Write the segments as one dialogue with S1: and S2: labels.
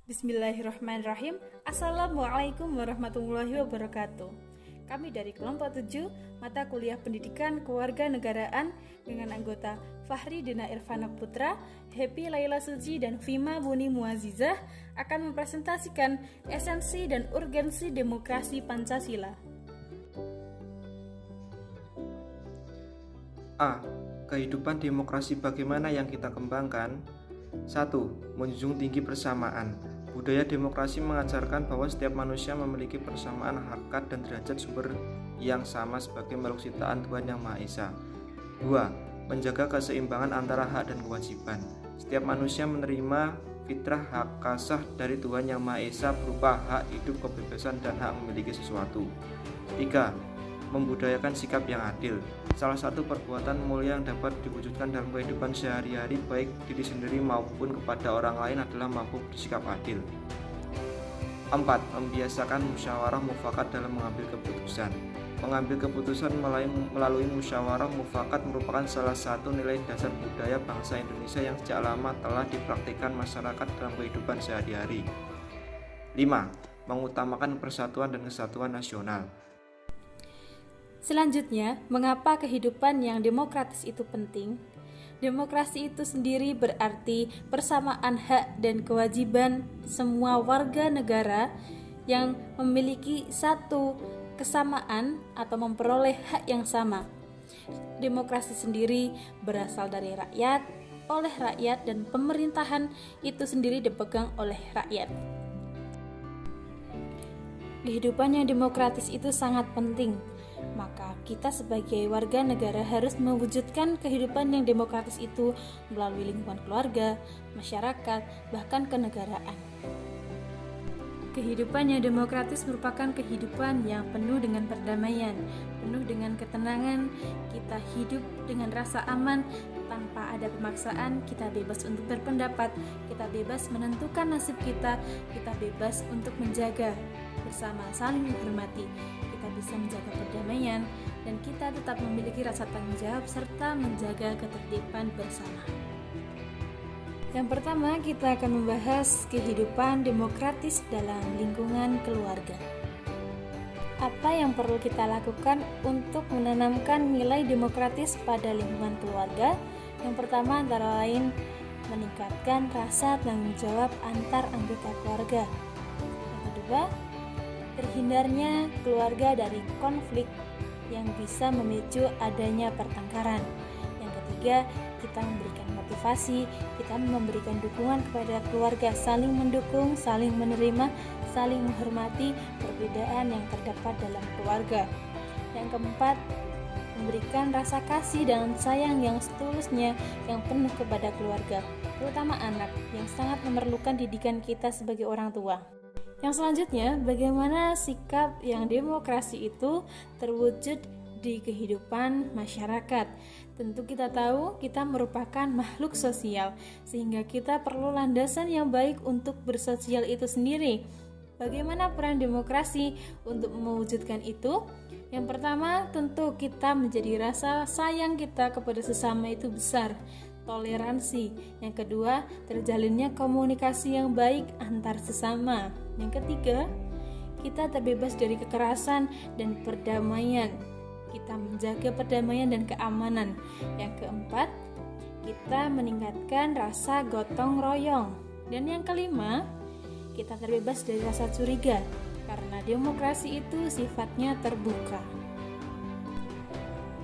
S1: Bismillahirrahmanirrahim. Assalamualaikum warahmatullahi wabarakatuh. Kami dari kelompok 7 mata kuliah pendidikan kewarganegaraan dengan anggota Fahri Dina Irfana Putra, Happy Laila Suci, dan Fima Buni Muazizah akan mempresentasikan esensi dan urgensi demokrasi Pancasila.
S2: A. Kehidupan demokrasi bagaimana yang kita kembangkan? 1. Menjunjung tinggi persamaan. Budaya demokrasi mengajarkan bahwa setiap manusia memiliki persamaan hakikat dan derajat sumber yang sama sebagai makhluk ciptaan Tuhan Yang Maha Esa. 2. Menjaga keseimbangan antara hak dan kewajiban. Setiap manusia menerima fitrah hak kasah dari Tuhan Yang Maha Esa berupa hak hidup, kebebasan, dan hak memiliki sesuatu. 3. Membudayakan sikap yang adil. Salah satu perbuatan mulia yang dapat diwujudkan dalam kehidupan sehari-hari baik diri sendiri maupun kepada orang lain adalah mampu bersikap adil. 4. Membiasakan musyawarah mufakat dalam mengambil keputusan. Mengambil keputusan melalui musyawarah mufakat merupakan salah satu nilai dasar budaya bangsa Indonesia yang sejak lama telah dipraktikkan masyarakat dalam kehidupan sehari-hari. 5. Mengutamakan persatuan dan kesatuan nasional.
S1: Selanjutnya, mengapa kehidupan yang demokratis itu penting? Demokrasi itu sendiri berarti persamaan hak dan kewajiban semua warga negara yang memiliki satu kesamaan atau memperoleh hak yang sama. Demokrasi sendiri berasal dari rakyat, oleh rakyat, dan pemerintahan itu sendiri dipegang oleh rakyat. Kehidupan yang demokratis itu sangat penting. Maka kita sebagai warga negara harus mewujudkan kehidupan yang demokratis itu melalui lingkungan keluarga, masyarakat, bahkan kenegaraan. Kehidupan yang demokratis merupakan kehidupan yang penuh dengan perdamaian, penuh dengan ketenangan. Kita hidup dengan rasa aman, tanpa ada pemaksaan. Kita bebas untuk berpendapat, kita bebas menentukan nasib kita bebas untuk menjaga bersama, saling menghormati. Kita bisa menjaga perdamaian dan kita tetap memiliki rasa tanggung jawab serta menjaga ketertiban bersama. Yang pertama, kita akan membahas kehidupan demokratis dalam lingkungan keluarga. Apa yang perlu kita lakukan untuk menanamkan nilai demokratis pada lingkungan keluarga? Yang pertama antara lain meningkatkan rasa tanggung jawab antar anggota keluarga. Yang kedua, terhindarnya keluarga dari konflik yang bisa memicu adanya pertengkaran. Yang ketiga, kita memberikan motivasi, kita memberikan dukungan kepada keluarga, saling mendukung, saling menerima, saling menghormati perbedaan yang terdapat dalam keluarga. Yang keempat, memberikan rasa kasih dan sayang yang setulusnya yang penuh kepada keluarga, terutama anak yang sangat memerlukan didikan kita sebagai orang tua. Yang selanjutnya, bagaimana sikap yang demokrasi itu terwujud di kehidupan masyarakat. Tentu kita tahu kita merupakan makhluk sosial, sehingga kita perlu landasan yang baik untuk bersosial itu sendiri. Bagaimana peran demokrasi untuk mewujudkan itu? Yang pertama, tentu kita menjadi rasa sayang kita kepada sesama itu besar. Toleransi. Yang kedua, terjalinnya komunikasi yang baik antar sesama. Yang ketiga, kita terbebas dari kekerasan dan perdamaian. Kita menjaga perdamaian dan keamanan. Yang keempat, kita meningkatkan rasa gotong royong. Dan yang kelima, kita terbebas dari rasa curiga karena demokrasi itu sifatnya terbuka.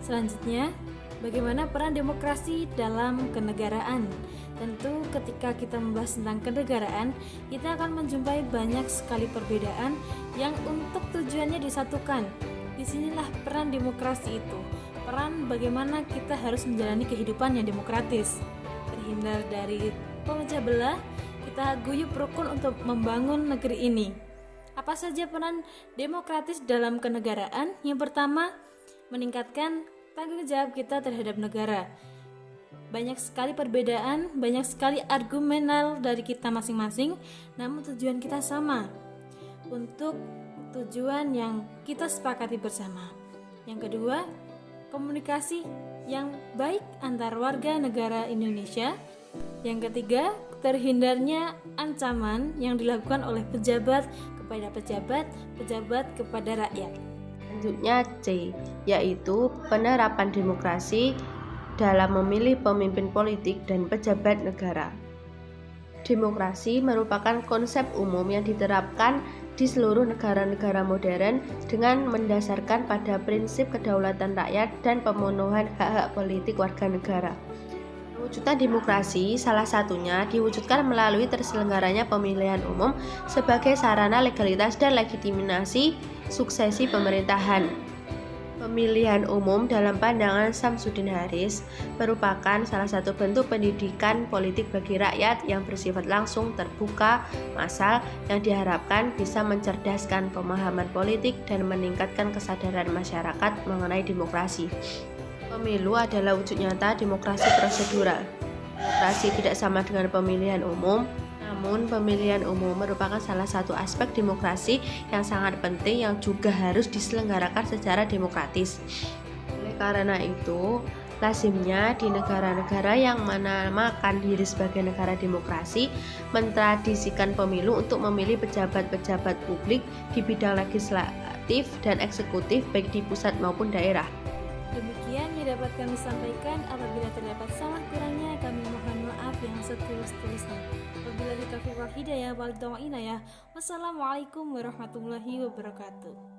S1: Selanjutnya, bagaimana peran demokrasi dalam kenegaraan? Tentu ketika kita membahas tentang kenegaraan, kita akan menjumpai banyak sekali perbedaan yang untuk tujuannya disatukan. Disinilah peran demokrasi itu. Peran bagaimana kita harus menjalani kehidupan yang demokratis. Terhindar dari pemecah belah, kita guyup rukun untuk membangun negeri ini. Apa saja peran demokratis dalam kenegaraan? Yang pertama, meningkatkan tanggung jawab kita terhadap negara. Banyak sekali perbedaan, banyak sekali argumental dari kita masing-masing, namun tujuan kita sama, untuk tujuan yang kita sepakati bersama. Yang kedua, komunikasi yang baik antar warga negara Indonesia. Yang ketiga, terhindarnya ancaman yang dilakukan oleh pejabat kepada pejabat, pejabat kepada rakyat.
S3: Selanjutnya C, yaitu penerapan demokrasi dalam memilih pemimpin politik dan pejabat negara. Demokrasi merupakan konsep umum yang diterapkan di seluruh negara-negara modern dengan mendasarkan pada prinsip kedaulatan rakyat dan pemenuhan hak-hak politik warga negara. Perwujudan demokrasi salah satunya diwujudkan melalui terselenggaranya pemilihan umum sebagai sarana legalitas dan legitimasi suksesi pemerintahan. Pemilihan umum dalam pandangan Samsudin Haris merupakan salah satu bentuk pendidikan politik bagi rakyat yang bersifat langsung, terbuka, massal, yang diharapkan bisa mencerdaskan pemahaman politik dan meningkatkan kesadaran masyarakat mengenai demokrasi. Pemilu adalah wujud nyata demokrasi prosedural. Demokrasi tidak sama dengan pemilihan umum, namun pemilihan umum merupakan salah satu aspek demokrasi yang sangat penting yang juga harus diselenggarakan secara demokratis. Oleh karena itu, lazimnya di negara-negara yang menamakan diri sebagai negara demokrasi mentradisikan pemilu untuk memilih pejabat-pejabat publik di bidang legislatif dan eksekutif baik di pusat maupun daerah.
S1: Demikian yang dapat kami sampaikan. Apabila terdapat salah kurangnya, kami mohon maaf yang setulus-tulusnya. Wabillahi taufiq wal hidayah wal hidayah. Wassalamualaikum warahmatullahi wabarakatuh.